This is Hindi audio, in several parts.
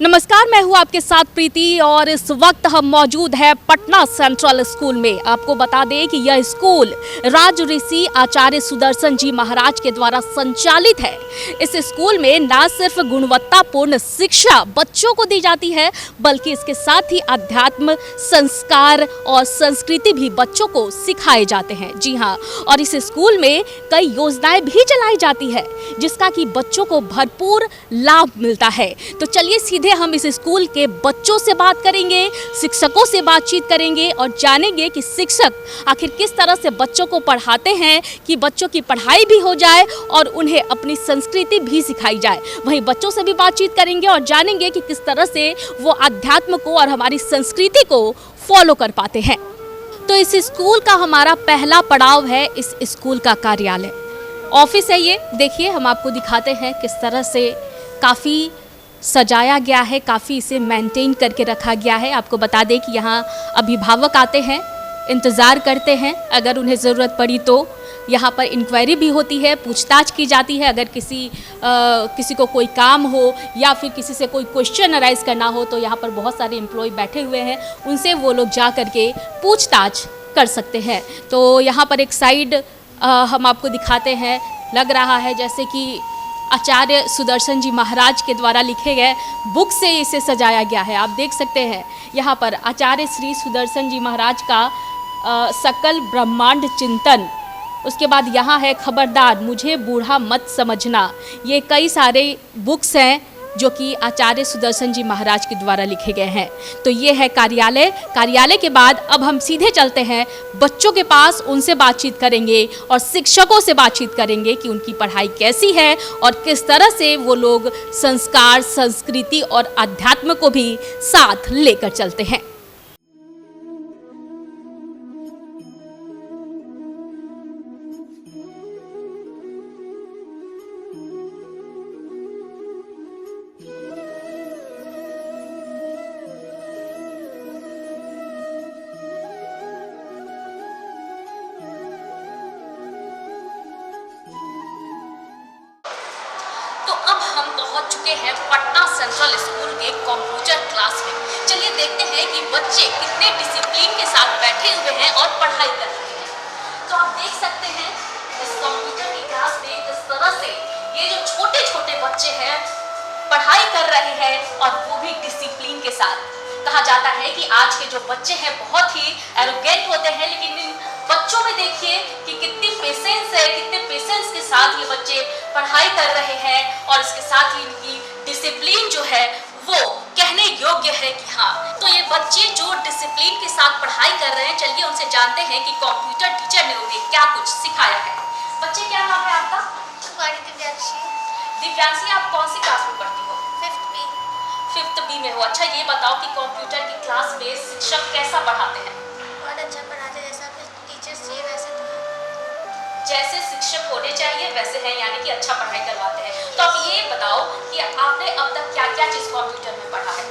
नमस्कार, मैं हूँ आपके साथ प्रीति और इस वक्त हम मौजूद हैं पटना सेंट्रल स्कूल में। आपको बता दें कि यह स्कूल राजऋषि आचार्य सुदर्शन जी महाराज के द्वारा संचालित है। इस स्कूल में न सिर्फ गुणवत्तापूर्ण शिक्षा बच्चों को दी जाती है, बल्कि इसके साथ ही अध्यात्म, संस्कार और संस्कृति भी बच्चों को सिखाए जाते हैं। जी हाँ, और इस स्कूल में कई योजनाएं भी चलाई जाती है, जिसका कि बच्चों को भरपूर लाभ मिलता है। तो चलिए सीधे हम इस स्कूल के बच्चों से बात करेंगे, शिक्षकों से बातचीत करेंगे और जानेंगे कि शिक्षक आखिर किस तरह से बच्चों को पढ़ाते हैं कि बच्चों की पढ़ाई भी हो जाए और उन्हें अपनी संस्कृति भी सिखाई जाए। वहीं बच्चों से भी बातचीत करेंगे और जानेंगे कि किस तरह से वो अध्यात्म को और हमारी संस्कृति को फॉलो कर पाते हैं। तो इस स्कूल का हमारा पहला पड़ाव है इस स्कूल का कार्यालय, ऑफिस है। ये देखिए, हम आपको दिखाते हैं किस तरह से काफ़ी सजाया गया है, काफ़ी इसे मेंटेन करके रखा गया है। आपको बता दें कि यहाँ अभिभावक आते हैं, इंतज़ार करते हैं, अगर उन्हें ज़रूरत पड़ी तो यहाँ पर इंक्वायरी भी होती है, पूछताछ की जाती है। अगर किसी को कोई काम हो या फिर किसी से कोई क्वेश्चन अराइज करना हो तो यहाँ पर बहुत सारे एम्प्लॉय बैठे हुए हैं, उनसे वो लोग जा कर के पूछताछ कर सकते हैं। तो यहाँ पर एक साइड हम आपको दिखाते हैं, लग रहा है जैसे कि आचार्य सुदर्शन जी महाराज के द्वारा लिखे गए बुक से इसे सजाया गया है। आप देख सकते हैं यहाँ पर आचार्य श्री सुदर्शन जी महाराज का सकल ब्रह्मांड चिंतन, उसके बाद यहाँ है खबरदार मुझे बूढ़ा मत समझना। ये कई सारे बुक्स हैं जो कि आचार्य सुदर्शन जी महाराज के द्वारा लिखे गए हैं। तो ये है कार्यालय। कार्यालय के बाद अब हम सीधे चलते हैं बच्चों के पास, उनसे बातचीत करेंगे और शिक्षकों से बातचीत करेंगे कि उनकी पढ़ाई कैसी है और किस तरह से वो लोग संस्कार, संस्कृति और अध्यात्म को भी साथ लेकर चलते हैं। तो अब हम पहुंच चुके हैं पटना सेंट्रल स्कूल के कंप्यूटर क्लास में। चलिए देखते हैं कि बच्चे कितने डिसिप्लिन के साथ बैठे हुए हैं और पढ़ाई कर रहे हैं। तो आप देख सकते हैं इस कंप्यूटर की क्लास में किस तरह से ये जो छोटे छोटे बच्चे हैं पढ़ाई कर रहे हैं और वो भी डिसिप्लिन के साथ। कहा जाता है कि आज के जो बच्चे हैं बहुत ही एरोगेंट होते हैं, लेकिन इन बच्चों में देखिए कि कितनी पेशेंस है, कितने पेशेंस के साथ ये बच्चे पढ़ाई कर रहे हैं और इसके साथ ही इनकी डिसिप्लिन जो है वो कहने योग्य है कि हाँ। तो ये बच्चे जो डिसिप्लिन के साथ पढ़ाई कर रहे हैं, चलिए उनसे जानते हैं कि कंप्यूटर टीचर ने उन्हें क्या कुछ सिखाया है। बच्चे, क्या नाम है आपका? दिव्यांशी, आप कौन सी क्लास में पढ़ती हो? 5th B में हो। अच्छा, ये बताओ कि कंप्यूटर की क्लास में शिक्षक कैसा पढ़ाते हैं? बहुत अच्छा पढ़ाते हैं, जैसा टीचर्स चाहिए वैसे तो जैसे शिक्षक होने चाहिए वैसे हैं, यानी कि अच्छा पढ़ाई करवाते हैं। तो आप ये बताओ कि आपने अब तक क्या क्या चीज़ कंप्यूटर में पढ़ा है?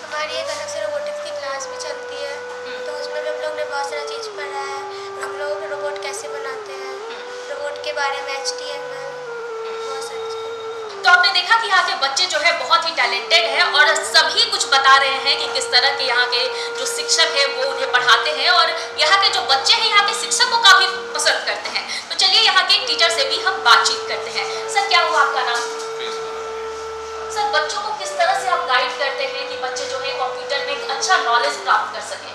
हमारी एक अलग से रोबोटिक्स की क्लास भी चलती है, तो उसमें भी हम लोग ने बहुत सारा चीज़ पढ़ा है। हम लोग रोबोट कैसे बनाते हैं, रोबोट के बारे में, HTML, बहुत सारी चीज़। तो आपने देखा कि यहाँ के बच्चे जो है बहुत ही टैलेंटेड है और सभी कुछ बता रहे हैं कि किस तरह के यहाँ के जो शिक्षक है वो उन्हें पढ़ाते हैं और यहाँ के जो बच्चे हैं यहाँ के शिक्षक को काफ़ी पसंद करते हैं। तो चलिए यहाँ के टीचर से भी हम बातचीत करते हैं। सर, क्या हुआ आपका नाम? सर, बच्चों को किस तरह से आप गाइड करते हैं कि बच्चे जो है कंप्यूटर में एक अच्छा नॉलेज प्राप्त कर सकें?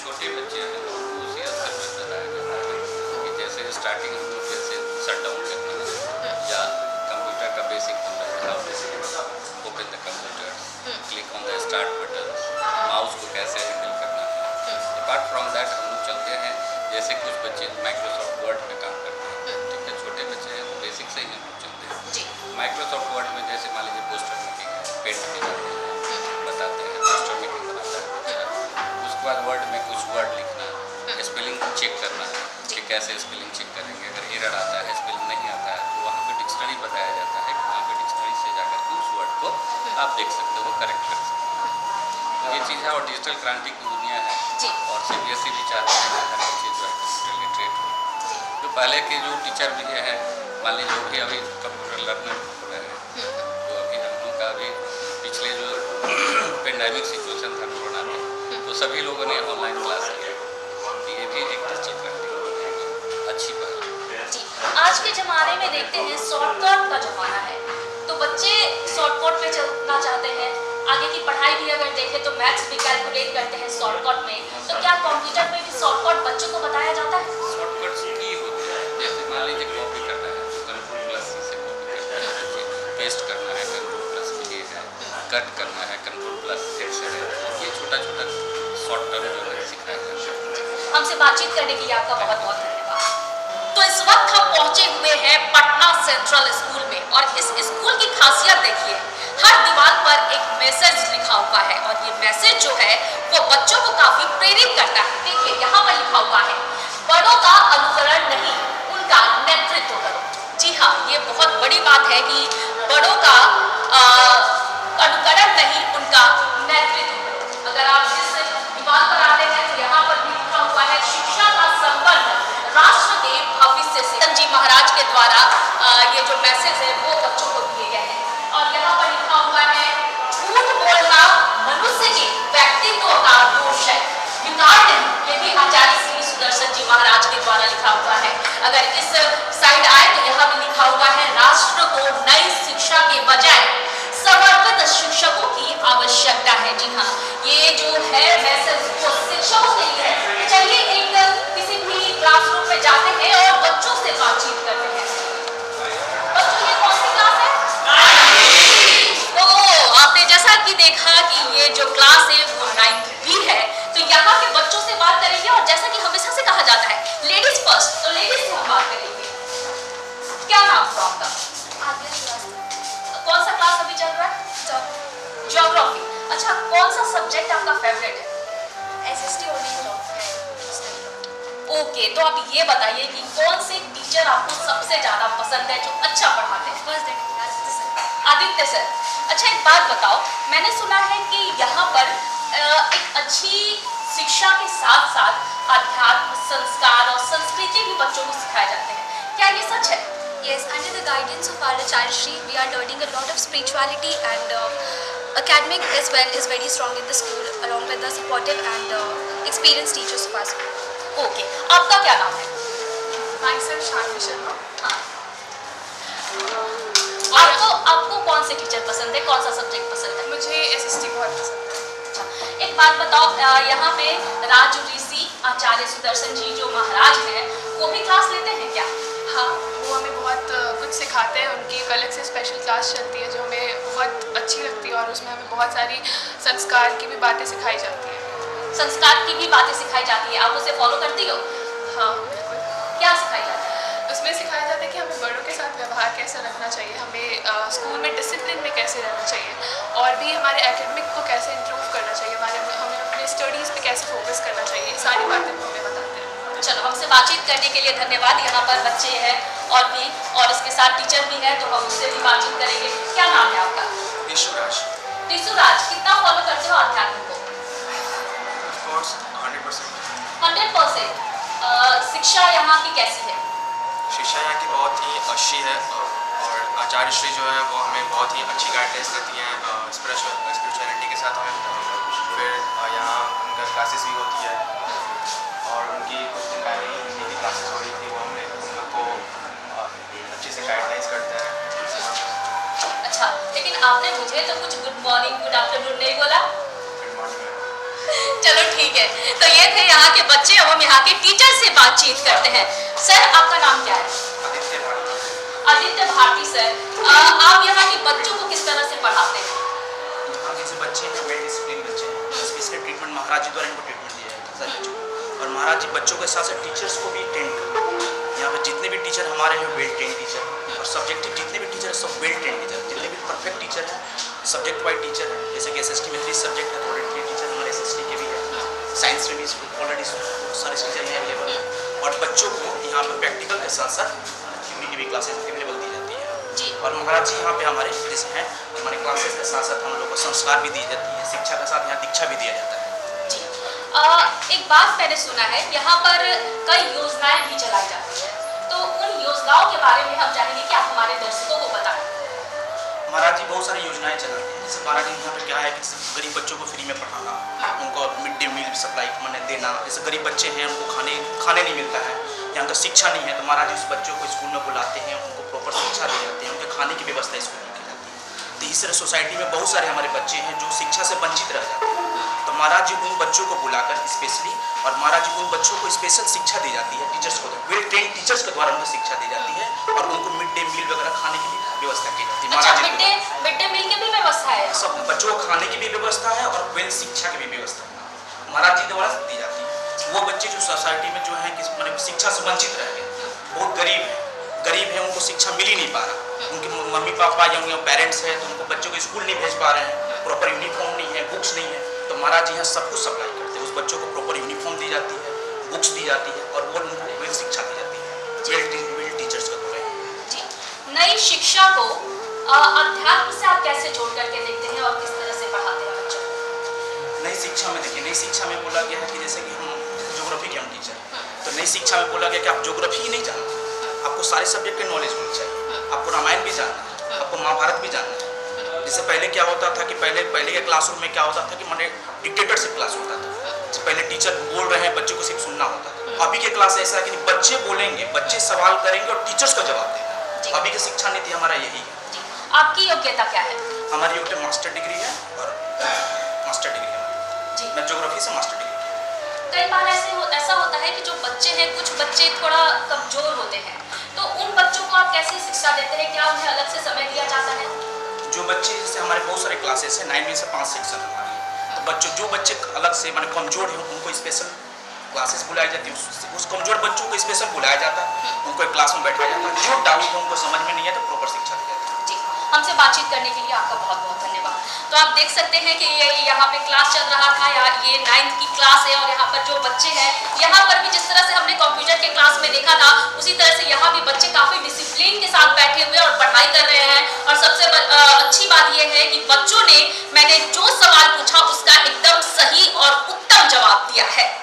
छोटे बच्चे हैं तो उसी आधार पर बताया जाता है कि जैसे स्टार्टिंग हम लोग जैसे शट डाउन करना या कंप्यूटर का basic open the computer, click on the start button, mouse को कैसे हैंडल करना है। अपार्ट फ्रॉम दैट हम लोग चलते हैं, जैसे कुछ बच्चे माइक्रोसॉफ्ट वर्ड में काम करते हैं, ठीक है, छोटे बच्चे हैं तो बेसिक से ही हम लोग चलते हैं। माइक्रोसॉफ्ट वर्ड में जैसे मान लीजिए पोस्टर मेकिंग है, पेंट बनाते हैं, बताते हैं पोस्टर मेकिंग बनाता है। उसके बाद वर्ड में कुछ वर्ड लिखना, स्पेलिंग चेक करना कि कैसे स्पेलिंग चेक करेंगे। अगर एरर आता है, स्पेलिंग नहीं आता है, तो वहाँ पे डिक्शनरी बताया जाता है कि वहाँ पे डिक्शनरी से जाकर के उस वर्ड को आप देख सकते हो, करेक्ट कर सकते हो। तो ये चीज़ है और डिजिटल क्रांति की दुनिया है और CBSE भी चाहते हैं कि हर चीज़ जो है कंप्यूटर लिटरेट हो। जो पहले के जो टीचर भी है, मान लीजिए जो भी अभी कंप्यूटर लर्नर हो रहे हैं, तो अभी हम लोग का अभी पिछले जो पेंडेमिक सिचुएशन था कोरोना में, तो सभी लोगों ने ऑनलाइन क्लास की। ये भी एक अच्छी पहल। जी, आज के ज़माने में देखते हैं शॉर्टकट का ज़माना है, तो बच्चे शॉर्टकट पे चलना चाहते हैं। आगे की पढ़ाई भी अगर देखें तो मैथ्स भी कैलकुलेट करते हैं शॉर्टकट में, तो क्या कंप्यूटर में भी शॉर्टकट बच्चों को बताया जाता है? शॉर्टकट्स की होती है, जैसे मान लीजिए कॉपी करना है तो कंट्रोल प्लस से कॉपी करना है, पेस्ट करना है कंट्रोल प्लस के है, कट करना है कंट्रोल प्लस सेक्शन है, ये छोटा छोटा शॉर्टकट जो है सिखाया जाता है। हमसे बातचीत करने के लिए आपका बहुत बहुत धन्यवाद। तो इस वक्त हम पहुंचे हुए हैं पटना सेंट्रल स्कूल में, और इस स्कूल की खासियत देखिए, हर दीवार पर एक मैसेज लिखा हुआ है, और ये मैसेज जो है वो बच्चों को काफी प्रेरित करता है। देखिए यहाँ पर लिखा हुआ है, बड़ों का अनुकरण नहीं, उनका नेतृत्व करो। जी हाँ, ये बहुत बड़ी बात है कि बड़ों का अनुकरण नहीं, उनका नेतृत्व करो। अगर आप इस दीवार पर आते हैं तो यहाँ पर भी लिखा हुआ है, शिक्षा का संबंध राष्ट्र के भविष्य से। संजीव महाराज के द्वारा ये जो मैसेज है वो बच्चों को दिए गए हैं, और यहाँ पर लिखा हुआ है, झूठ बोलना मनुष्य के व्यक्तित्व का दोष है, विकार नहीं। ये भी आचार्य श्री सुदर्शन जी महाराज के द्वारा लिखा हुआ है। अगर इस साइड आए तो यहाँ भी लिखा हुआ है, राष्ट्र को नई शिक्षा के बजाय समर्पित शिक्षकों की आवश्यकता है। जी हाँ, ये जो है मैसेज वो शिक्षकों के लिए है। चलिए एक किसी भी क्लासरूम में जाते हैं और बच्चों से बातचीत करते हैं। बच्चों, ये कौन सी क्लास है? तो आपने जैसा कि देखा कि ये जो क्लास है वो 9th B है, तो यहाँ के बच्चों से बात करेंगे, और जैसा कि हमेशा से कहा जाता है लेडीज फर्स्ट, तो लेडीज से हम बात करेंगे। क्या नाम था आपका? कौन सा क्लास अभी चल रहा है? ज्योग्राफी। अच्छा, कौन सा सब्जेक्ट आपका फेवरेट है? SST होने ओके, तो आप ये बताइए कि कौन से टीचर आपको सबसे ज्यादा पसंद है, जो अच्छा पढ़ाते हैं? आदित्य सर। अच्छा, एक बात बताओ, मैंने सुना है कि यहाँ पर एक अच्छी शिक्षा के साथ साथ अध्यात्म, संस्कार और संस्कृति भी बच्चों को सिखाए जाते हैं, क्या ये सच है? Yes, under the guidance of our Acharya Shri, we are learning a lot of spirituality, and academic as well is very strong in the school, along with the supportive and experienced teachers of our school. Okay, आपका क्या नाम है? myself शांति शर्मा। हाँ। आपको कौन से टीचर पसंद है, कौन सा सब्जेक्ट पसंद है? मुझे SST बहुत पसंद है। अच्छा, एक बात बताओ, यहाँ पे राज ऋषि आचार्य सुदर्शन जी जो महाराज हैं, वो भी क्लास लेते हैं क्या? हाँ, वो हमें बहुत कुछ सिखाते हैं। उनकी एक अलग से स्पेशल क्लास चलती है जो हमें बहुत अच्छी लगती है, और उसमें हमें बहुत सारी संस्कार की भी बातें सिखाई जाती हैं। संस्कार की भी बातें सिखाई जाती है, आप उसे फॉलो करती हो? हाँ, बिल्कुल। क्या सिखाई जाती है? उसमें सिखाया जाता है कि हमें बड़ों के साथ व्यवहार कैसे रखना चाहिए, हमें स्कूल में डिसिप्लिन में कैसे रहना चाहिए, और भी हमारे एकेडमिक को कैसे इम्प्रूव करना चाहिए, हमें अपने स्टडीज़ पे कैसे फोकस करना चाहिए, ये सारी बातें वो हमें बताते हैं। चलो, हमसे बातचीत करने के लिए धन्यवाद। यहाँ पर बच्चे हैं और इसके साथ टीचर भी है, तो हम उससे भी बातचीत करेंगे। क्या नाम है आपका? ऋषुराज। ऋषुराज, कितना फॉलो करते हो आध्यात्म को? 100%। 100%। शिक्षा यहाँ की कैसी है? शिक्षा यहाँ की बहुत ही अच्छी है, और आचार्य श्री जो है वो हमें बहुत ही अच्छी गाइडेंस देती हैं स्पिरिचुअलिटी के साथ में। फिर यहाँ उनका क्लासेस भी होती है, और उनकी कुछ दिन पहले ही हिंदी की क्लासेस हो रही थी, वो हमें उन लोग को अच्छे से गाइडलाइंस करते हैं। अच्छा, लेकिन आपने मुझे तो कुछ गुड मॉर्निंग, गुड आफ्टरनून नहीं बोला। Good morning. चलो ठीक है, तो ये थे यहाँ के बच्चे। अब हम यहाँ के टीचर से बातचीत करते हैं। सर, आपका नाम क्या है? आदित्य भारती। आदित्य भारती सर, आप यहाँ के बच्चों को किस तरह से पढ़ाते हैं? यहाँ के जो बच्चे हैं वेल डिसिप्लिन बच्चे हैं, स्पेशल ट्रीटमेंट महाराज जी द्वारा इनको ट्रीटमेंट दिया है सर बच्चों को, और महाराज जी बच्चों के साथ साथ टीचर्स को भी ट्रेन करते हैं। यहाँ पे जितने भी टीचर हमारे हैं वेल ट्रेन टीचर, और सब्जेक्टिव जितने भी टीचर हैं सब वेल ट्रेन टीचर, जितने भी परफेक्ट टीचर हैं सब्जेक्ट वाइज टीचर हैं। जैसे कि SST में 3 सब्जेक्ट है, थोड़े टीचर हमारे SST के भी है, साइंस में भी ऑलरेडी सारे टीचर यहाँ अवेलेबल है, और बच्चों को यहाँ पर प्रैक्टिकल के साथ साथ थ्योरी की भी क्लासेस अवेलेबल दी जाती है जी। और महाराज जी यहाँ पे हमारे जैसे हैं, हमारे क्लासेस के साथ साथ हम लोग को संस्कार भी दी जाती है, शिक्षा के साथ यहाँ दीक्षा भी दिया जाता है जी। एक बात मैंने सुना है, यहाँ पर कई योजनाएं भी चलाई जाती है, तो उन योजनाओं के बारे में हम चाहेंगे कि आप हमारे दर्शकों को बताएं। महाराज जी बहुत सारी योजनाएं चलाते हैं। जैसे महाराज जी यहाँ पे क्या है कि गरीब बच्चों को फ्री में पढ़ाना, उनको मिड डे मील सप्लाई मैंने देना। जैसे गरीब बच्चे हैं उनको खाने नहीं मिलता है, यहाँ का शिक्षा नहीं है, तो महाराज जी उस बच्चों को स्कूल में बुलाते हैं, उनको प्रॉपर शिक्षा दी जाती है, उनके खाने की व्यवस्था स्कूल में की जाती है। तो इस तरह सोसाइटी में बहुत सारे हमारे बच्चे हैं जो शिक्षा से वंचित रह जाते हैं। तो महाराज जी उन बच्चों को बुलाकर स्पेशली, और महाराज जी उन बच्चों को स्पेशल शिक्षा दी जाती है, टीचर्स को वेल ट्रेन टीचर्स के द्वारा उनको शिक्षा दी जाती है, और उनको मिड डे मील वगैरह खाने की भी व्यवस्था की जाती है। महाराज जी मिड डे मील की भी व्यवस्था है, सब बच्चों को खाने की भी व्यवस्था है और वेल शिक्षा की भी व्यवस्था है महाराज जी द्वारा दी जाती है। वो बच्चे जो सोसाइटी में जो है कि मतलब शिक्षा से वंचित रह गए, बहुत गरीब है, उनको शिक्षा मिल ही नहीं पा रहा, उनके मम्मी पापा या उनके पेरेंट्स हैं तो उनको बच्चों को स्कूल नहीं भेज पा रहे हैं, प्रॉपर यूनिफॉर्म नहीं है, बुक्स नहीं है, तो महाराज जी यहाँ सब कुछ सप्लाई करते हैं। उस बच्चों को प्रॉपर यूनिफॉर्म दी जाती है, बुक्स दी जाती है, और वो उनको वेल शिक्षा दी जाती है, वेल टीचर्स का द्वारा। जी, नई शिक्षा को अध्यात्म से आप कैसे जोड़ करके देखते हैं और किस तरह से पढ़ाते हैं बच्चों को? नई शिक्षा में देखिए, नई शिक्षा में बोला गया है कि जैसे कि हम ज्योग्राफी के हम टीचर, तो नई शिक्षा में बोला गया कि आप ज्योग्राफी ही नहीं जानते, आपको सारे सब्जेक्ट के नॉलेज होनी चाहिए, आपको रामायण भी जानना है, आपको महाभारत भी जानना है। जैसे पहले क्या होता था कि पहले के क्लासरूम में क्या होता था कि मैंने डिक्टेटरशिप क्लास होता था, पहले टीचर बोल रहे हैं, बच्चों को सिर्फ सुनना होता था। अभी के क्लास ऐसा है कि बच्चे बोलेंगे, बच्चे सवाल करेंगे और टीचर्स को जवाब देंगे। अभी की शिक्षा नीति हमारा यही है। आपकी योग्यता क्या है? हमारी योग्यता मास्टर डिग्री है, और मास्टर डिग्री है जी, मैं ज्योग्राफी से मास्टर डिग्री। कई बार ऐसा होता है कि जो बच्चे हैं, कुछ बच्चे थोड़ा कमजोर होते हैं, तो उन बच्चों को आप कैसे शिक्षा देते हैं? क्या उन्हें अलग से समय दिया जाता है? जो बच्चे, जैसे हमारे बहुत सारे क्लासेस हैं, 9 में से 5 सेक्शन हमारे, तो जो बच्चे अलग से माने कमजोर हैं उनको स्पेशल क्लासेस बुलाई जाती है, उस कमजोर बच्चों को स्पेशल बुलाया जाता है, उनको एक क्लास में बैठाया जाता है, जो डाउट है उनको समझ में नहीं है तो प्रॉपर शिक्षा दी जाती है। जी, हमसे बातचीत करने के लिए आपका बहुत बहुत धन्यवाद। तो आप देख सकते हैं कि ये यहाँ पे क्लास चल रहा था, ये 9th की क्लास है, और यहाँ पर जो बच्चे हैं, यहाँ पर भी जिस तरह से हमने कंप्यूटर के क्लास में देखा था, उसी तरह से यहाँ भी बच्चे काफ़ी डिसिप्लिन के साथ बैठे हुए और पढ़ाई कर रहे हैं। और सबसे अच्छी बात यह है कि बच्चों ने मैंने जो सवाल पूछा उसका एकदम सही और उत्तम जवाब दिया है।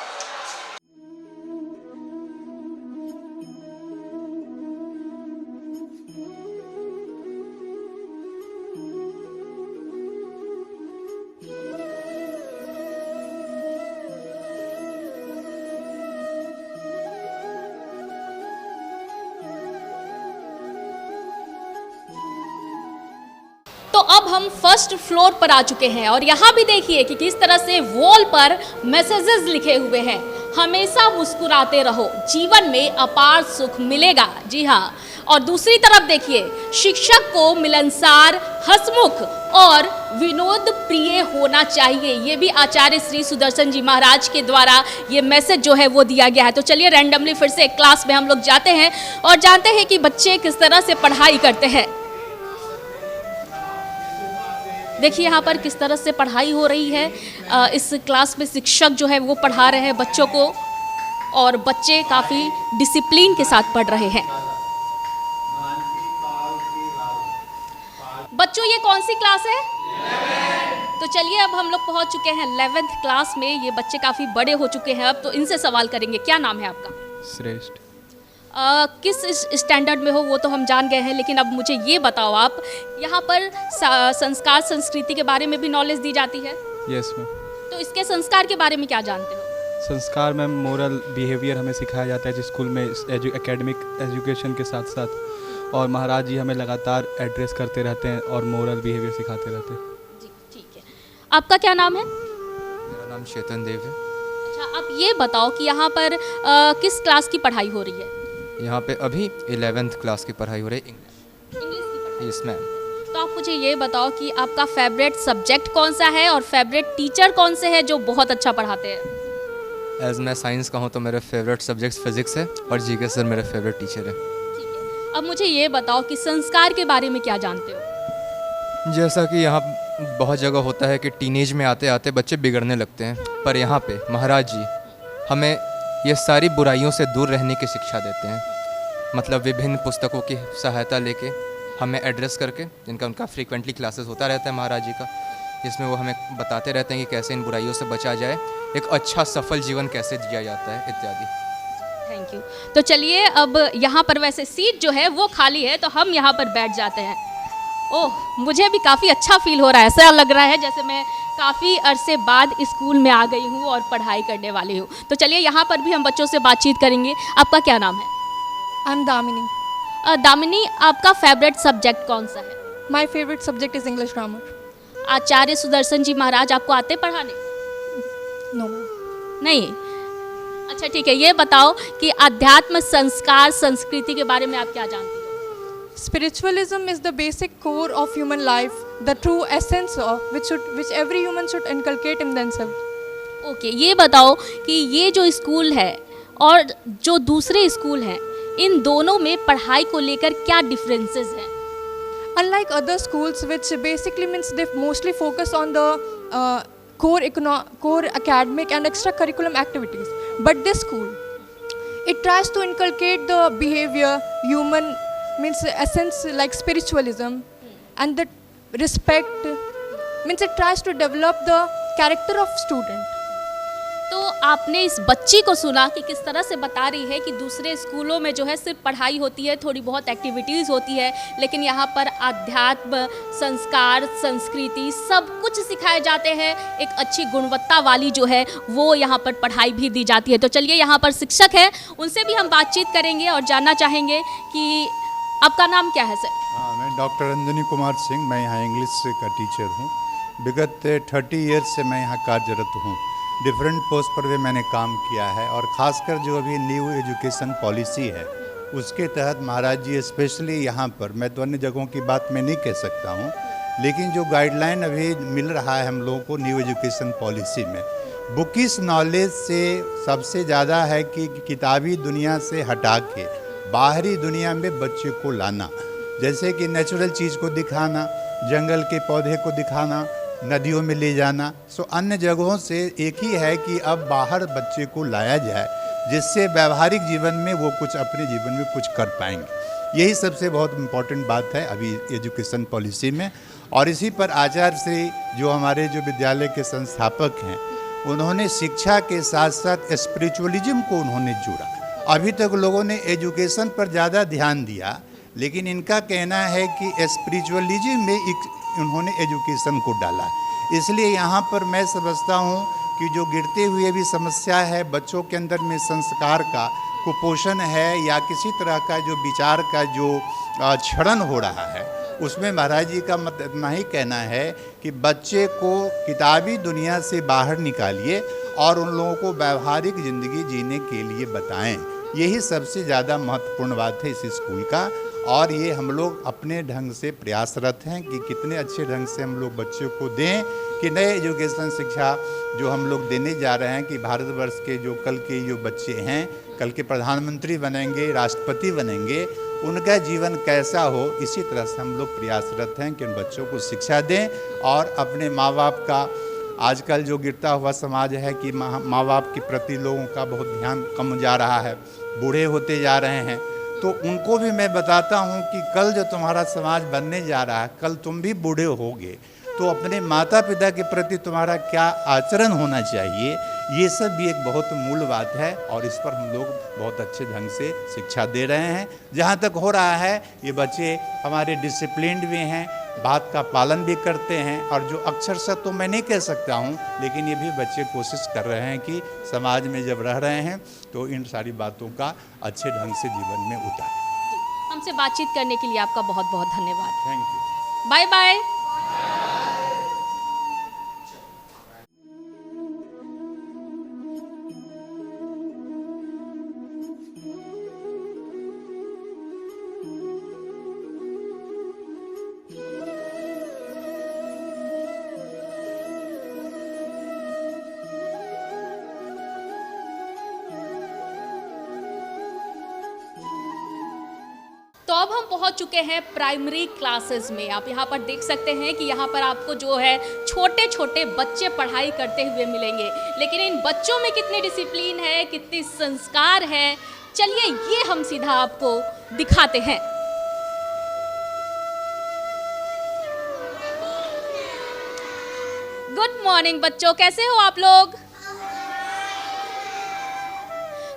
तो अब हम फर्स्ट फ्लोर पर आ चुके हैं, और यहाँ भी देखिए कि किस तरह से वॉल पर मैसेजेस लिखे हुए हैं। हमेशा मुस्कुराते रहो, जीवन में अपार सुख मिलेगा। जी हाँ, और दूसरी तरफ देखिए, शिक्षक को मिलनसार, हंसमुख और विनोद प्रिय होना चाहिए। ये भी आचार्य श्री सुदर्शन जी महाराज के द्वारा ये मैसेज जो है वो दिया गया है। तो चलिए रैंडमली फिर से क्लास में हम लोग जाते हैं और जानते हैं कि बच्चे किस तरह से पढ़ाई करते हैं। देखिए यहाँ पर किस तरह से पढ़ाई हो रही है। इस क्लास में शिक्षक जो है वो पढ़ा रहे हैं बच्चों को, और बच्चे काफ़ी डिसिप्लिन के साथ पढ़ रहे हैं। बच्चों, ये कौन सी क्लास है? 11th। तो चलिए अब हम लोग पहुंच चुके हैं 11th क्लास में। ये बच्चे काफ़ी बड़े हो चुके हैं अब, तो इनसे सवाल करेंगे। क्या नाम है आपका? श्रेष्ठ। किस स्टैंडर्ड में हो वो तो हम जान गए हैं, लेकिन अब मुझे ये बताओ, आप यहाँ पर संस्कार संस्कृति के बारे में भी नॉलेज दी जाती है? Yes ma'am. तो इसके संस्कार के बारे में क्या जानते हो? संस्कार मैम मोरल बिहेवियर हमें सिखाया जाता है स्कूल में, एकेडमिक एजुकेशन के साथ साथ, और महाराज जी हमें लगातार एड्रेस करते रहते हैं और मोरल बिहेवियर सिखाते रहते हैं। जी ठीक है। आपका क्या नाम है? मेरा नाम चेतन देव है। अच्छा, आप ये बताओ कि यहाँ पर किस क्लास की पढ़ाई हो रही है? यहाँ पे अभी 11th क्लास की पढ़ाई हो रही है, इंग्लिश की पढ़ाई। Yes ma'am. तो आप मुझे ये बताओ कि आपका फेवरेट सब्जेक्ट कौन सा है और फेवरेट टीचर कौन से हैं जो बहुत अच्छा पढ़ाते हैं? एज मैं साइंस का हूँ तो मेरा फेवरेट सब्जेक्ट फिजिक्स है, और जीके सर मेरा फेवरेट टीचर है। ठीक है। अब मुझे ये बताओ कि संस्कार के बारे में क्या जानते हो? जैसा कि यहाँ बहुत जगह होता है कि टीनेज में आते आते बच्चे बिगड़ने लगते हैं, पर यहाँ पे महाराज जी हमें ये सारी बुराइयों से दूर रहने की शिक्षा देते हैं। मतलब विभिन्न पुस्तकों की सहायता लेके हमें एड्रेस करके, जिनका उनका फ्रीक्वेंटली क्लासेस होता रहता है महाराज जी का, जिसमें वो हमें बताते रहते हैं कि कैसे इन बुराइयों से बचा जाए, एक अच्छा सफल जीवन कैसे जिया जाता है इत्यादि। Thank you. तो चलिए अब यहाँ पर वैसे सीट जो है वो खाली है, तो हम यहाँ पर बैठ जाते हैं। ओह, मुझे भी काफ़ी अच्छा फील हो रहा है। ऐसा लग रहा है जैसे मैं काफ़ी अरसे बाद स्कूल में आ गई हूँ और पढ़ाई करने वाली हूँ। तो चलिए यहाँ पर भी हम बच्चों से बातचीत करेंगे। आपका क्या नाम है? I am Damini. दामिनी, आपका फेवरेट सब्जेक्ट कौन सा है? My favorite subject is English grammar. आचार्य सुदर्शन जी महाराज आपको आते पढ़ाने? No. नहीं। अच्छा ठीक है, ये बताओ कि अध्यात्म, संस्कार, संस्कृति के बारे में आप क्या जानती हो? Spiritualism is the basic core of human life, the true essence of which every human should inculcate in themselves. Okay, ये बताओ कि ये जो स्कूल है और जो दूसरे स्कूल हैं, इन दोनों में पढ़ाई को लेकर क्या डिफरेंसेस हैं? Unlike other schools, which basically means they mostly focus on the core academic and extracurriculum activities, but this school, it tries to inculcate the behavior, human means essence like spiritualism, and the respect means it tries to develop the character of student. तो आपने इस बच्ची को सुना कि किस तरह से बता रही है कि दूसरे स्कूलों में जो है सिर्फ पढ़ाई होती है, थोड़ी बहुत एक्टिविटीज़ होती है, लेकिन यहाँ पर अध्यात्म, संस्कार, संस्कृति सब कुछ सिखाए जाते हैं। एक अच्छी गुणवत्ता वाली जो है वो यहाँ पर पढ़ाई भी दी जाती है। तो चलिए यहाँ पर शिक्षक है, उनसे भी हम बातचीत करेंगे और जानना चाहेंगे कि आपका नाम क्या है सर? हाँ, मैं डॉक्टर अंजनी कुमार सिंह, मैं यहाँ इंग्लिश का टीचर हूँ। विगत 30 ईयर्स से मैं यहाँ कार्यरत हूँ। डिफरेंट पोस्ट पर भी मैंने काम किया है और ख़ासकर जो अभी न्यू एजुकेशन पॉलिसी है उसके तहत महाराज जी स्पेशली यहाँ पर, मैं तो अन्य जगहों की बात मैं नहीं कह सकता हूँ, लेकिन जो गाइडलाइन अभी मिल रहा है हम लोगों को न्यू एजुकेशन पॉलिसी में, बुकिश नॉलेज से सबसे ज़्यादा है कि किताबी दुनिया से हटा के बाहरी दुनिया में बच्चे को लाना, जैसे कि नेचुरल चीज़ को दिखाना, जंगल के पौधे को दिखाना, नदियों में ले जाना। सो अन्य जगहों से एक ही है कि अब बाहर बच्चे को लाया जाए जिससे व्यावहारिक जीवन में वो कुछ अपने जीवन में कुछ कर पाएंगे। यही सबसे बहुत इम्पॉर्टेंट बात है अभी एजुकेशन पॉलिसी में। और इसी पर आचार्य श्री जो हमारे जो विद्यालय के संस्थापक हैं, उन्होंने शिक्षा के साथ साथ स्पिरिचुअलिज्म को उन्होंने जोड़ा। अभी तक लोगों ने एजुकेशन पर ज़्यादा ध्यान दिया, लेकिन इनका कहना है कि स्पिरिचुअलिज्म में उन्होंने एजुकेशन को डाला। इसलिए यहाँ पर मैं समझता हूँ कि जो गिरते हुए भी समस्या है बच्चों के अंदर में संस्कार का कुपोषण है या किसी तरह का जो विचार का जो क्षरण हो रहा है, उसमें महाराज जी का मत इतना ही कहना है कि बच्चे को किताबी दुनिया से बाहर निकालिए और उन लोगों को व्यावहारिक ज़िंदगी जीने के लिए बताएं। यही सबसे ज़्यादा महत्वपूर्ण बात है इस स्कूल का। और ये हम लोग अपने ढंग से प्रयासरत हैं कि कितने अच्छे ढंग से हम लोग बच्चों को दें कि नए एजुकेशन शिक्षा जो हम लोग देने जा रहे हैं कि भारतवर्ष के जो कल के जो बच्चे हैं, कल के प्रधानमंत्री बनेंगे, राष्ट्रपति बनेंगे, उनका जीवन कैसा हो, इसी तरह से हम लोग प्रयासरत हैं कि उन बच्चों को शिक्षा दें। और अपने माँ बाप का आजकल जो गिरता हुआ समाज है कि माँ बाप के प्रति लोगों का बहुत ध्यान कम जा रहा है, बूढ़े होते जा रहे हैं, तो उनको भी मैं बताता हूँ कि कल जो तुम्हारा समाज बनने जा रहा है, कल तुम भी बूढ़े होगे, तो अपने माता पिता के प्रति तुम्हारा क्या आचरण होना चाहिए, ये सब भी एक बहुत मूल बात है। और इस पर हम लोग बहुत अच्छे ढंग से शिक्षा दे रहे हैं। जहाँ तक हो रहा है ये बच्चे हमारे डिसिप्लिन्ड भी हैं, बात का पालन भी करते हैं, और जो अक्षर से तो मैं नहीं कह सकता हूँ, लेकिन ये भी बच्चे कोशिश कर रहे हैं कि समाज में जब रह रहे हैं तो इन सारी बातों का अच्छे ढंग से जीवन में उतारें। हमसे बातचीत करने के लिए आपका बहुत बहुत धन्यवाद। Thank you. Bye bye. तो अब हम पहुंच चुके हैं प्राइमरी क्लासेस में। आप यहाँ पर देख सकते हैं कि यहाँ पर आपको जो है छोटे छोटे बच्चे पढ़ाई करते हुए मिलेंगे, लेकिन इन बच्चों में कितनी डिसिप्लिन है, कितनी संस्कार है, चलिए ये हम सीधा आपको दिखाते हैं। गुड मॉर्निंग बच्चों, कैसे हो आप लोग?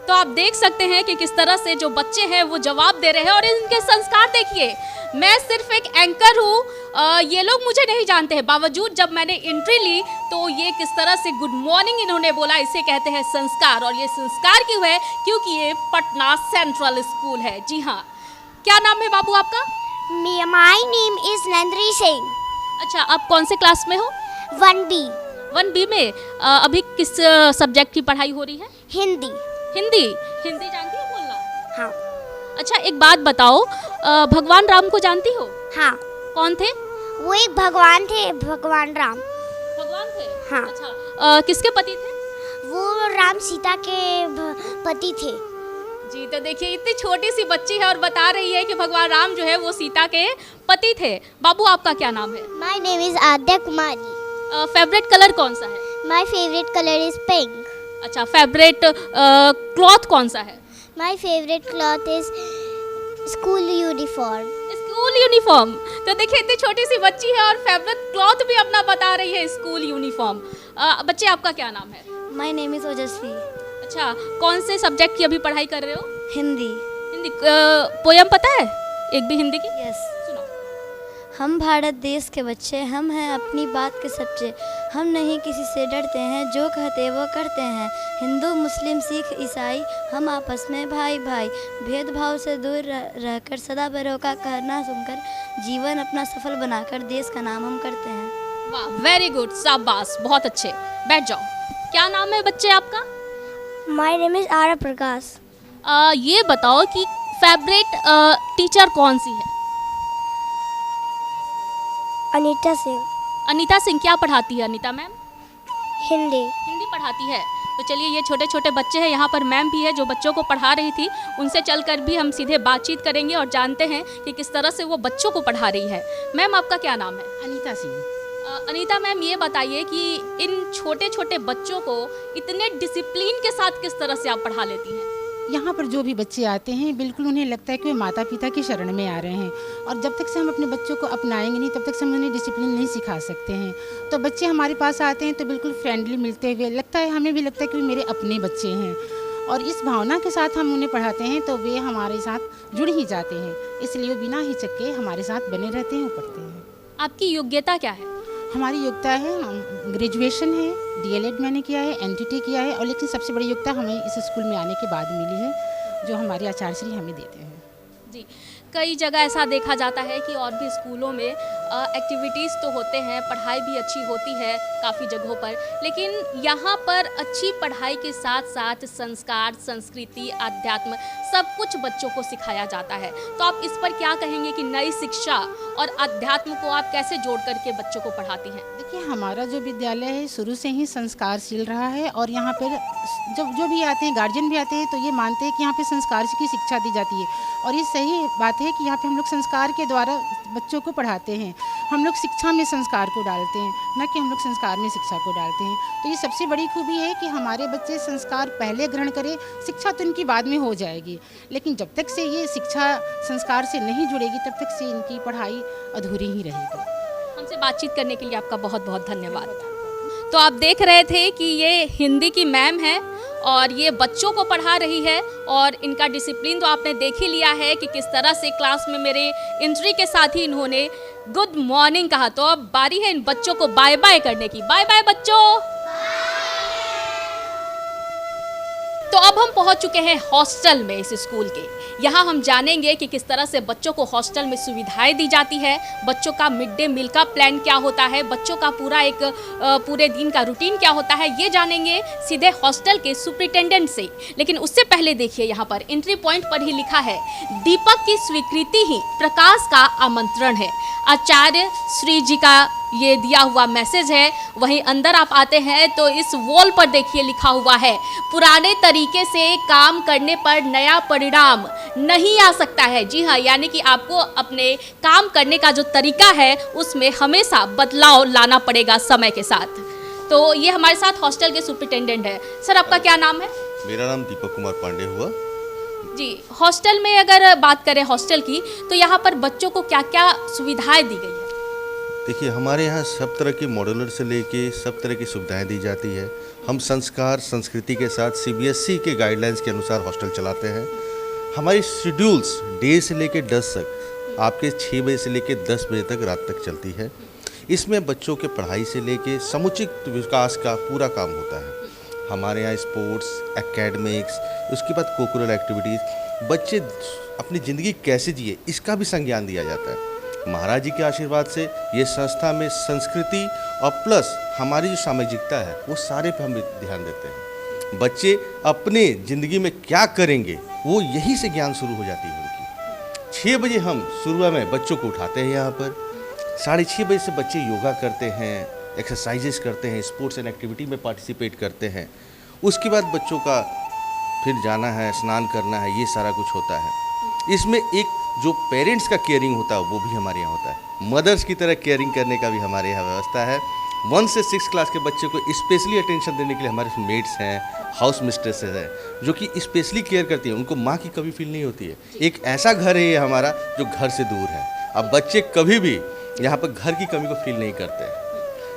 तो आप देख सकते हैं कि किस तरह से जो बच्चे हैं वो जवाब दे रहे हैं और इनके संस्कार देखिए। मैं सिर्फ एक एंकर हूँ, ये लोग मुझे नहीं जानते हैं, बावजूद जब मैंने एंट्री ली तो ये किस तरह से गुड मॉर्निंग इन्होंने बोला, इसे कहते हैं संस्कार। और ये संस्कार क्यों है? क्योंकि ये पटना सेंट्रल स्कूल है। जी हाँ, क्या नाम है बाबू आपका? My name is Nandri Singh. अच्छा, आप कौन से क्लास में हो? 1B। 1B में अभी किस सब्जेक्ट की पढ़ाई हो रही है? हिंदी। हिंदी जानती हो बोलना? हाँ। अच्छा, एक बात बताओ, भगवान राम को जानती हो? हाँ। कौन थे? वो एक भगवान थे, भगवान राम। भगवान थे? हाँ। अच्छा, किसके पति थे? वो राम सीता के पति थे। जी, तो देखिए इतनी छोटी सी बच्ची है और बता रही है कि भगवान राम जो है वो सीता के पति थे। बाबू आपका क्या नाम है? My name is Aadya Kumari. Favourite colour कौन सा है? My favourite colour is pink. अच्छा, फेवरेट क्लॉथ कौन सा है? My favourite cloth is school uniform. School uniform. तो देखिए इतनी छोटी सी बच्ची है और फेवरेट क्लॉथ भी अपना बता रही है, स्कूल यूनिफॉर्म। बच्चे आपका क्या नाम है? माई नेम इज ओजस्वी। अच्छा, कौन से सब्जेक्ट की अभी पढ़ाई कर रहे हो? हिंदी। हिंदी। पोयम पता है एक भी हिंदी की? यस। सुनो। हम भारत देश के बच्चे, हम हैं अपनी बात के सच्चे, हम नहीं किसी से डरते हैं, जो कहते वो करते हैं, हिंदू मुस्लिम सिख ईसाई, हम आपस में भाई भाई, भेदभाव से दूर रहकर सदा बड़ों का कहना सुनकर जीवन अपना सफल बनाकर देश का नाम हम करते हैं। वाह, वेरी गुड, शाबाश, बहुत अच्छे। बैठ जाओ। क्या नाम है बच्चे आपका? माई नेम इज आरा प्रकाश। ये बताओ कि फेवरेट टीचर कौन सी है? अनीता सिंह। अनीता सिंह। क्या पढ़ाती है अनीता मैम? हिंदी। हिंदी पढ़ाती है। तो चलिए, ये छोटे छोटे बच्चे हैं, यहाँ पर मैम भी है जो बच्चों को पढ़ा रही थी, उनसे चलकर भी हम सीधे बातचीत करेंगे और जानते हैं कि किस तरह से वो बच्चों को पढ़ा रही है। मैम आपका क्या नाम है? अनीता सिंह। अनीता मैम, ये बताइए कि इन छोटे छोटे बच्चों को इतने डिसिप्लिन के साथ किस तरह से आप पढ़ा लेती हैं? यहाँ पर जो भी बच्चे आते हैं बिल्कुल उन्हें लगता है कि वे माता पिता की शरण में आ रहे हैं, और जब तक से हम अपने बच्चों को अपनाएंगे नहीं तब तक से हम उन्हें डिसिप्लिन नहीं सिखा सकते हैं। तो बच्चे हमारे पास आते हैं तो बिल्कुल फ्रेंडली मिलते हुए लगता है, हमें भी लगता है कि वे मेरे अपने बच्चे हैं, और इस भावना के साथ हम उन्हें पढ़ाते हैं तो वे हमारे साथ जुड़ ही जाते हैं, इसलिए वो बिना हिचक के हमारे साथ बने रहते हैं और पढ़ते हैं। आपकी योग्यता क्या है? हमारी योग्यता है, ग्रेजुएशन है, DLED मैंने किया है, NTT किया है, और लेकिन सबसे बड़ी योग्यता हमें इस स्कूल में आने के बाद मिली है, जो हमारे आचार्य श्री हमें देते हैं। जी, कई जगह ऐसा देखा जाता है कि और भी स्कूलों में एक्टिविटीज़ तो होते हैं, पढ़ाई भी अच्छी होती है काफ़ी जगहों पर, लेकिन यहाँ पर अच्छी पढ़ाई के साथ साथ संस्कार, संस्कृति, अध्यात्म सब कुछ बच्चों को सिखाया जाता है। तो आप इस पर क्या कहेंगे कि नई शिक्षा और अध्यात्म को आप कैसे जोड़ करके बच्चों को पढ़ाती हैं? देखिए, हमारा जो विद्यालय है शुरू से ही संस्कारशील रहा है, और यहाँ पर जब जो भी आते हैं, गार्जियन भी आते हैं, तो ये मानते हैं कि यहाँ पे संस्कार की शिक्षा दी जाती है, और ये सही बात है कि यहाँ पे हम लोग संस्कार के द्वारा बच्चों को पढ़ाते हैं। हम लोग शिक्षा में संस्कार को डालते हैं, न कि हम लोग संस्कार में शिक्षा को डालते हैं। तो ये सबसे बड़ी खूबी है कि हमारे बच्चे संस्कार पहले ग्रहण करें, शिक्षा तो इनकी बाद में हो जाएगी, लेकिन जब तक से ये शिक्षा संस्कार से नहीं जुड़ेगी तब तक से इनकी पढ़ाई अधूरी ही रहेगी। हमसे बातचीत करने के लिए आपका बहुत बहुत धन्यवाद। तो आप देख रहे थे कि ये हिंदी की मैम है और ये बच्चों को पढ़ा रही है, और इनका डिसिप्लिन तो आपने देख ही लिया है कि किस तरह से क्लास में मेरे एंट्री के साथ ही इन्होंने गुड मॉर्निंग कहा। तो अब बारी है इन बच्चों को बाय बाय करने की। बाय बाय बच्चों। तो अब हम पहुंच चुके हैं हॉस्टल में इस स्कूल के। यहाँ हम जानेंगे कि किस तरह से बच्चों को हॉस्टल में सुविधाएं दी जाती है, बच्चों का मिड डे मील का प्लान क्या होता है, बच्चों का पूरे दिन का रूटीन क्या होता है, ये जानेंगे सीधे हॉस्टल के सुपरिटेंडेंट से। लेकिन उससे पहले देखिए, यहाँ पर एंट्री पॉइंट पर ही लिखा है, दीपक की स्वीकृति ही प्रकाश का आमंत्रण है। आचार्य श्री जी का ये दिया हुआ मैसेज है। वहीं अंदर आप आते हैं तो इस वॉल पर देखिए लिखा हुआ है, पुराने तरीके से काम करने पर नया परिणाम नहीं आ सकता है। जी हाँ, यानी कि आपको अपने काम करने का जो तरीका है उसमें हमेशा बदलाव लाना पड़ेगा समय के साथ। तो ये हमारे साथ हॉस्टल के सुपरिटेंडेंट है। सर, आपका क्या नाम है? मेरा नाम दीपक कुमार पांडे हुआ जी। हॉस्टल में अगर बात करें हॉस्टल की, तो यहाँ पर बच्चों को क्या क्या सुविधाएं दी गई है? देखिए, हमारे यहाँ सब तरह के मॉड्यूलर से लेके सब तरह की सुविधाएं दी जाती है। हम संस्कार संस्कृति के साथ CBSE के गाइडलाइंस के अनुसार हॉस्टल चलाते हैं। हमारी शेड्यूल्स डे से लेके 10 तक आपके 6 बजे से लेके 10 बजे तक रात तक चलती है। इसमें बच्चों के पढ़ाई से लेके समुचित विकास का पूरा काम होता है। हमारे यहाँ स्पोर्ट्स, एकेडमिक्स, उसके बाद कोकुलर एक्टिविटीज़, बच्चे अपनी ज़िंदगी कैसे जिए इसका भी संज्ञान दिया जाता है। महाराज जी के आशीर्वाद से ये संस्था में संस्कृति और प्लस हमारी जो सामाजिकता है वो सारे पे हम ध्यान देते हैं। बच्चे अपने ज़िंदगी में क्या करेंगे वो यहीं से ज्ञान शुरू हो जाती है उनकी। 6 बजे हम सुबह में बच्चों को उठाते हैं यहाँ पर। 6:30 बजे से बच्चे योगा करते हैं, एक्सरसाइजेस करते हैं, स्पोर्ट्स एंड एक्टिविटी में पार्टिसिपेट करते हैं। उसके बाद बच्चों का फिर जाना है, स्नान करना है, ये सारा कुछ होता है। इसमें एक जो पेरेंट्स का केयरिंग होता है वो भी हमारे यहाँ होता है। मदर्स की तरह केयरिंग करने का भी हमारे यहाँ व्यवस्था है। 1 से 6 क्लास के बच्चे को स्पेशली अटेंशन देने के लिए हमारे मेड्स हैं, हाउस मिस्ट्रेसेस हैं, जो कि स्पेशली केयर करती हैं। उनको माँ की कभी फील नहीं होती है। एक ऐसा घर है ये हमारा जो घर से दूर है। अब बच्चे कभी भी यहाँ पर घर की कमी को फील नहीं करते हैं।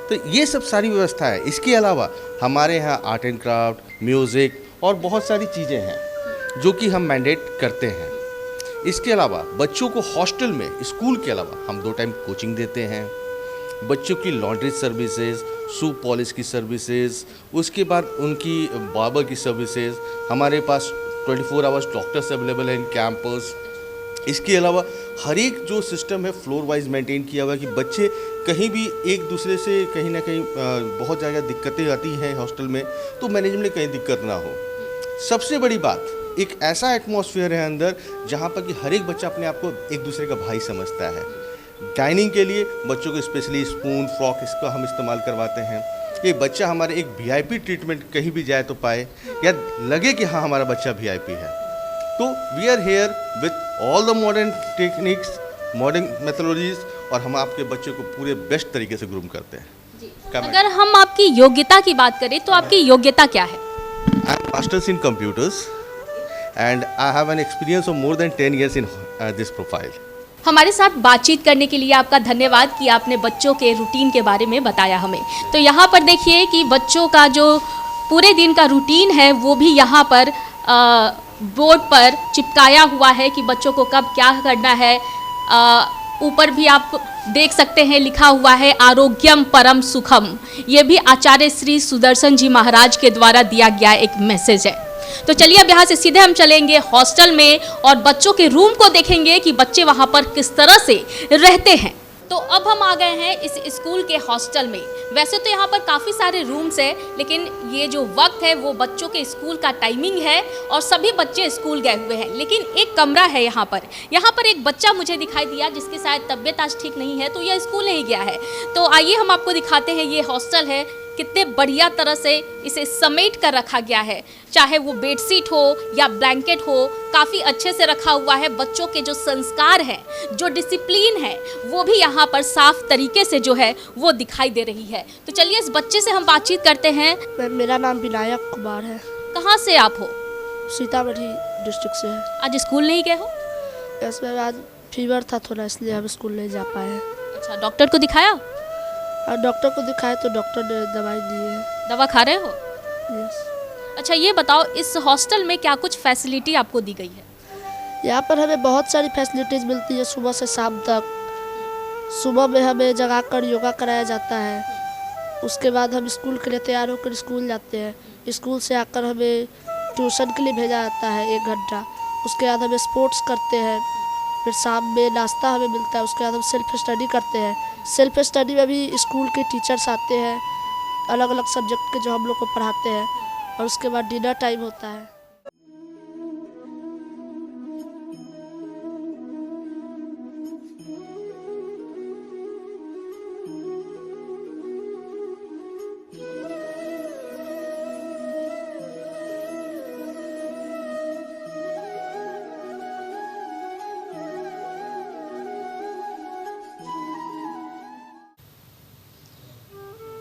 तो ये सब सारी व्यवस्था है। इसके अलावा हमारे यहाँ आर्ट एंड क्राफ्ट, म्यूज़िक और बहुत सारी चीज़ें हैं जो कि हम मैंडेट करते हैं। इसके अलावा बच्चों को हॉस्टल में स्कूल के अलावा हम 2 टाइम कोचिंग देते हैं। बच्चों की लॉन्ड्री सर्विसेज, शू पॉलिश की सर्विसेज, उसके बाद उनकी बार्बर की सर्विसेज। हमारे पास 24 आवर्स डॉक्टर्स अवेलेबल हैं इन कैंपस। इसके अलावा हर एक जो सिस्टम है फ्लोर वाइज मेंटेन किया हुआ है कि बच्चे कहीं भी एक दूसरे से कहीं ना कहीं बहुत ज़्यादा दिक्कतें आती हैं हॉस्टल में, तो मैनेजमेंट में कहीं दिक्कत ना हो। सबसे बड़ी बात, एक ऐसा एटमॉस्फेयर है अंदर जहाँ पर कि हर एक बच्चा अपने आप को एक दूसरे का भाई समझता है। डाइनिंग के लिए बच्चों को स्पेशली स्पून, फॉर्क इसका हम इस्तेमाल करवाते हैं। ये बच्चा हमारे एक VIP ट्रीटमेंट कहीं भी जाए तो पाए या लगे कि हाँ हमारा बच्चा VIP है। तो we are here with all the modern techniques, modern methodologies, और हम आपके बच्चे को पूरे बेस्ट तरीके से ग्रूम करते हैं। अगर हम आपकी योग्यता की बात करें तो आपकी योग्यता क्या है? I am masters in computers and I have an experience of more than 10 years in this profile. हमारे साथ बातचीत करने के लिए आपका धन्यवाद कि आपने बच्चों के रूटीन के बारे में बताया हमें। तो यहाँ पर देखिए कि बच्चों का जो पूरे दिन का रूटीन है वो भी यहाँ पर बोर्ड पर चिपकाया हुआ है कि बच्चों को कब क्या करना है। ऊपर भी आप देख सकते हैं लिखा हुआ है आरोग्यम परम सुखम। ये भी आचार्य श्री सुदर्शन जी महाराज के द्वारा दिया गया एक मैसेज है। तो चलिए अब यहाँ से सीधे हम चलेंगे हॉस्टल में और बच्चों के रूम को देखेंगे कि बच्चे वहाँ पर किस तरह से रहते हैं। तो अब हम आ गए हैं इस स्कूल के हॉस्टल में। वैसे तो यहाँ पर काफ़ी सारे रूम्स हैं, लेकिन ये जो वक्त है वो बच्चों के स्कूल का टाइमिंग है और सभी बच्चे स्कूल गए हुए हैं। लेकिन एक कमरा है यहाँ पर एक बच्चा मुझे दिखाई दिया जिसकी शायद तबीयत आज ठीक नहीं है, तो यह स्कूल नहीं गया है। तो आइए हम आपको दिखाते हैं ये हॉस्टल है, कितने बढ़िया तरह से इसे समेट कर रखा गया है। चाहे वो बेडशीट हो या ब्लैंकेट हो, काफ़ी अच्छे से रखा हुआ है। बच्चों के जो संस्कार हैं, जो डिसिप्लिन है, वो भी यहाँ पर साफ तरीके से जो है वो दिखाई दे रही है। तो चलिए इस बच्चे से हम बातचीत करते हैं। मेरा नाम विनायक कुमार है। कहाँ से आप हो? सीतामढ़ी डिस्ट्रिक्ट से है। आज स्कूल नहीं गए हो? इसमें आज फीवर था थोड़ा, इसलिए हम स्कूल नहीं जा पाए हैं। अच्छा, डॉक्टर को दिखाया? और डॉक्टर को दिखाए तो डॉक्टर ने दवाई दी है। दवा खा रहे हो? यस। अच्छा ये बताओ, इस हॉस्टल में क्या कुछ फैसिलिटी आपको दी गई है? यहाँ पर हमें बहुत सारी फैसिलिटीज़ मिलती है सुबह से शाम तक। सुबह में हमें जगाकर योगा कराया जाता है। उसके बाद हम स्कूल के लिए तैयार होकर स्कूल जाते हैं। स्कूल से आकर हमें ट्यूशन के लिए भेजा जाता है 1 घंटा। उसके बाद हमें स्पोर्ट्स करते हैं। फिर शाम में नाश्ता हमें मिलता है। उसके बाद हम सेल्फ स्टडी करते हैं। सेल्फ स्टडी में भी स्कूल के टीचर्स आते हैं, अलग अलग सब्जेक्ट के जो हम लोग को पढ़ाते हैं। और उसके बाद डिनर टाइम होता है।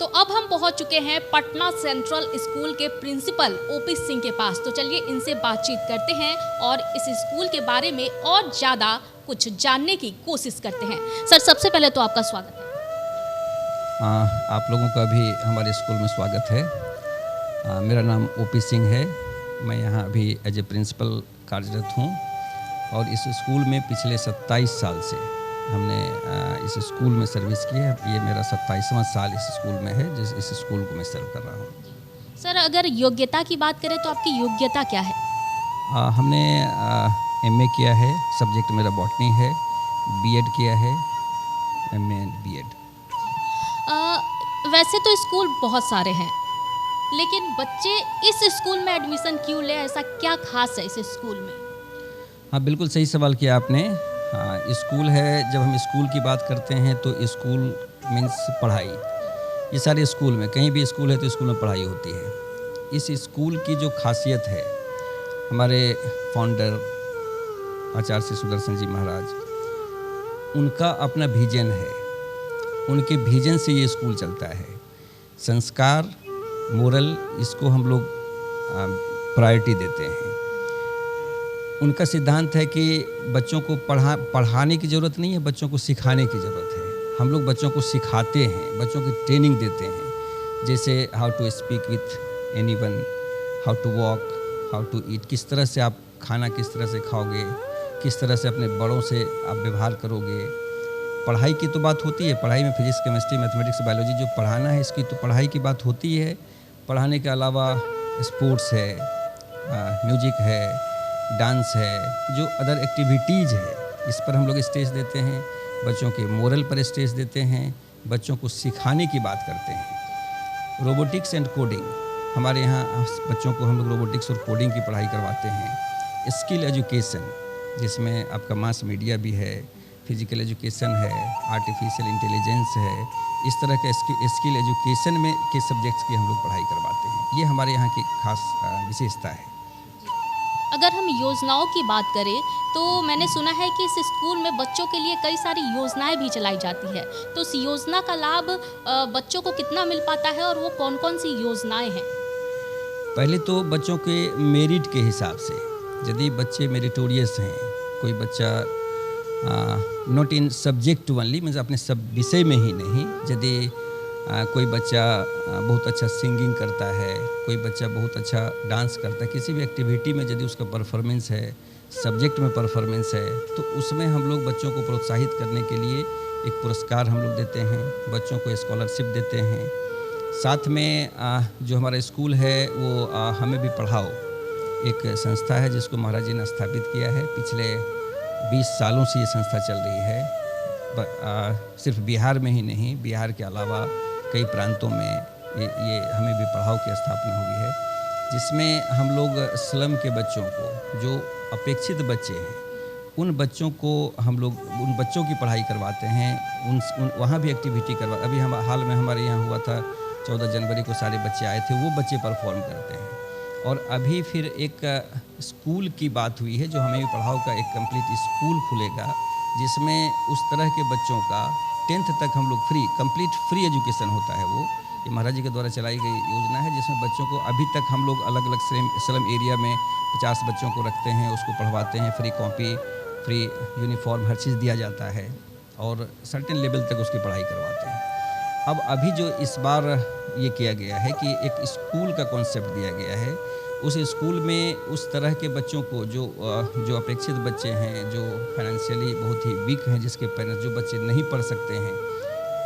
तो अब हम पहुंच चुके हैं पटना सेंट्रल स्कूल के प्रिंसिपल OP सिंह के पास। तो चलिए इनसे बातचीत करते हैं और इस स्कूल के बारे में और ज़्यादा कुछ जानने की कोशिश करते हैं। सर, सबसे पहले तो आपका स्वागत है। आप लोगों का भी हमारे स्कूल में स्वागत है। मेरा नाम ओपी सिंह है। मैं यहाँ अभी एज ए प्रिंसिपल कार्यरत हूँ और इस स्कूल में पिछले 27 साल से हमने इस स्कूल में सर्विस की है। ये मेरा 27वां साल इस स्कूल में है, इस स्कूल को मैं सर्व कर रहा हूँ। सर, अगर योग्यता की बात करें तो आपकी योग्यता क्या है? हमने MA किया है, सब्जेक्ट मेरा बॉटनी है, B.Ed किया है, MA एंड B.Ed। वैसे तो स्कूल बहुत सारे हैं, लेकिन बच्चे इस स्कूल में एडमिशन क्यों ले? ऐसा क्या खास है इस स्कूल में? हाँ, बिल्कुल सही सवाल किया आपने। हाँ, स्कूल है। जब हम स्कूल की बात करते हैं तो स्कूल मीन्स पढ़ाई। ये सारे स्कूल में, कहीं भी स्कूल है तो स्कूल में पढ़ाई होती है। इस स्कूल की जो खासियत है, हमारे फाउंडर आचार्य श्री सुदर्शन जी महाराज, उनका अपना विजन है। उनके विजन से ये स्कूल चलता है। संस्कार, मोरल, इसको हम लोग प्रायोरिटी देते हैं। उनका सिद्धांत है कि बच्चों को पढ़ाने की ज़रूरत नहीं है, बच्चों को सिखाने की ज़रूरत है। हम लोग बच्चों को सिखाते हैं, बच्चों की ट्रेनिंग देते हैं, जैसे how to speak with anyone, how to walk, how to eat, किस तरह से आप खाना किस तरह से खाओगे, किस तरह से अपने बड़ों से आप व्यवहार करोगे। पढ़ाई की तो बात होती है, पढ़ाई में फिजिक्स, केमिस्ट्री, मैथमेटिक्स, बायोलॉजी जो पढ़ाना है, इसकी तो पढ़ाई की बात होती है। पढ़ाने के अलावा स्पोर्ट्स है, म्यूजिक है, डांस है, जो अदर एक्टिविटीज़ है, इस पर हम लोग स्टेज देते हैं। बच्चों के मोरल पर स्टेज देते हैं, बच्चों को सिखाने की बात करते हैं। रोबोटिक्स एंड कोडिंग, हमारे यहाँ बच्चों को हम लोग रोबोटिक्स और कोडिंग की पढ़ाई करवाते हैं। स्किल एजुकेशन, जिसमें आपका मास मीडिया भी है, फिजिकल एजुकेशन है, आर्टिफिशियल इंटेलिजेंस है, इस तरह के स्किल एजुकेशन में के सब्जेक्ट्स की हम लोग पढ़ाई करवाते हैं। ये हमारे यहाँ की खास विशेषता है। अगर हम योजनाओं की बात करें तो मैंने सुना है कि इस स्कूल में बच्चों के लिए कई सारी योजनाएं भी चलाई जाती है, तो उस योजना का लाभ बच्चों को कितना मिल पाता है और वो कौन कौन सी योजनाएं हैं? पहले तो बच्चों के मेरिट के हिसाब से, यदि बच्चे मेरिटोरियस हैं, कोई बच्चा not in subject only, means अपने सब विषय में ही नहीं, यदि कोई बच्चा बहुत अच्छा सिंगिंग करता है, कोई बच्चा बहुत अच्छा डांस करता है, किसी भी एक्टिविटी में यदि उसका परफॉर्मेंस है, सब्जेक्ट में परफॉर्मेंस है, तो उसमें हम लोग बच्चों को प्रोत्साहित करने के लिए एक पुरस्कार हम लोग देते हैं, बच्चों को स्कॉलरशिप देते हैं। साथ में जो हमारा स्कूल है वो हमें भी पढ़ाओ एक संस्था है, जिसको महाराज जी ने स्थापित किया है। पिछले 20 सालों से ये संस्था चल रही है। सिर्फ बिहार में ही नहीं, बिहार के अलावा कई प्रांतों में ये हमें भी पढ़ाओ की स्थापना हुई है, जिसमें हम लोग स्लम के बच्चों को, जो अपेक्षित बच्चे हैं, उन बच्चों को हम लोग उन बच्चों की पढ़ाई करवाते हैं। वहाँ भी एक्टिविटी अभी हम हाल में हमारे यहाँ हुआ था, 14 जनवरी को सारे बच्चे आए थे, वो बच्चे परफॉर्म करते हैं। और अभी फिर एक स्कूल की बात हुई है, जो हमें भी पढ़ाओ का एक कंप्लीट स्कूल खुलेगा, जिसमें उस तरह के बच्चों का 10th तक हम लोग कंप्लीट फ्री एजुकेशन होता है। वो ये महाराज जी के द्वारा चलाई गई योजना है, जिसमें बच्चों को अभी तक हम लोग अलग अलग स्लम एरिया में 50 बच्चों को रखते हैं, उसको पढ़वाते हैं, फ्री कॉपी, फ्री यूनिफॉर्म, हर चीज़ दिया जाता है और सर्टेन लेवल तक उसकी पढ़ाई करवाते हैं। अब अभी जो इस बार ये किया गया है कि एक स्कूल का कॉन्सेप्ट दिया गया है, उस स्कूल में उस तरह के बच्चों को जो अपेक्षित बच्चे हैं, जो फाइनेंशियली बहुत ही वीक हैं, जिसके पेरेंट्स जो बच्चे नहीं पढ़ सकते हैं,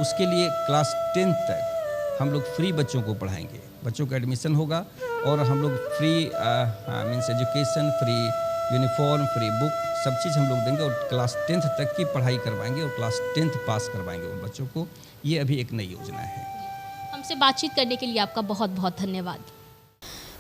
उसके लिए क्लास 10th तक हम लोग फ्री बच्चों को पढ़ाएंगे। बच्चों का एडमिशन होगा और हम लोग free means education, free uniform, free book, सब चीज़ हम लोग देंगे और क्लास 10th तक की पढ़ाई करवाएंगे और क्लास 10th पास करवाएंगे उन बच्चों को। ये अभी एक नई योजना है। हमसे बातचीत करने के लिए आपका बहुत बहुत धन्यवाद।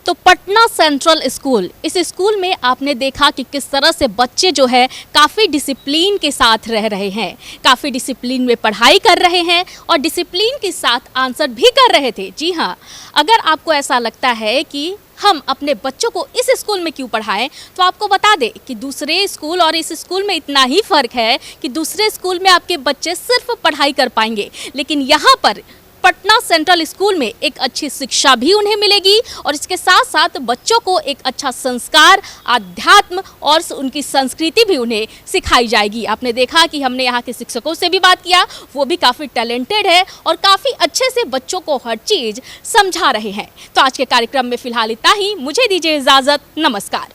तो पटना सेंट्रल स्कूल, इस स्कूल में आपने देखा कि किस तरह से बच्चे जो है काफ़ी डिसिप्लिन के साथ रह रहे हैं, काफ़ी डिसिप्लिन में पढ़ाई कर रहे हैं और डिसिप्लिन के साथ आंसर भी कर रहे थे। जी हाँ, अगर आपको ऐसा लगता है कि हम अपने बच्चों को इस स्कूल में क्यों पढ़ाएं, तो आपको बता दें कि दूसरे स्कूल और इस स्कूल में इतना ही फ़र्क है कि दूसरे स्कूल में आपके बच्चे सिर्फ पढ़ाई कर पाएंगे, लेकिन यहाँ पर पटना सेंट्रल स्कूल में एक अच्छी शिक्षा भी उन्हें मिलेगी और इसके साथ साथ बच्चों को एक अच्छा संस्कार, अध्यात्म और उनकी संस्कृति भी उन्हें सिखाई जाएगी। आपने देखा कि हमने यहाँ के शिक्षकों से भी बात किया, वो भी काफ़ी टैलेंटेड है और काफ़ी अच्छे से बच्चों को हर चीज़ समझा रहे हैं। तो आज के कार्यक्रम में फिलहाल इतना ही, मुझे दीजिए इजाज़त, नमस्कार।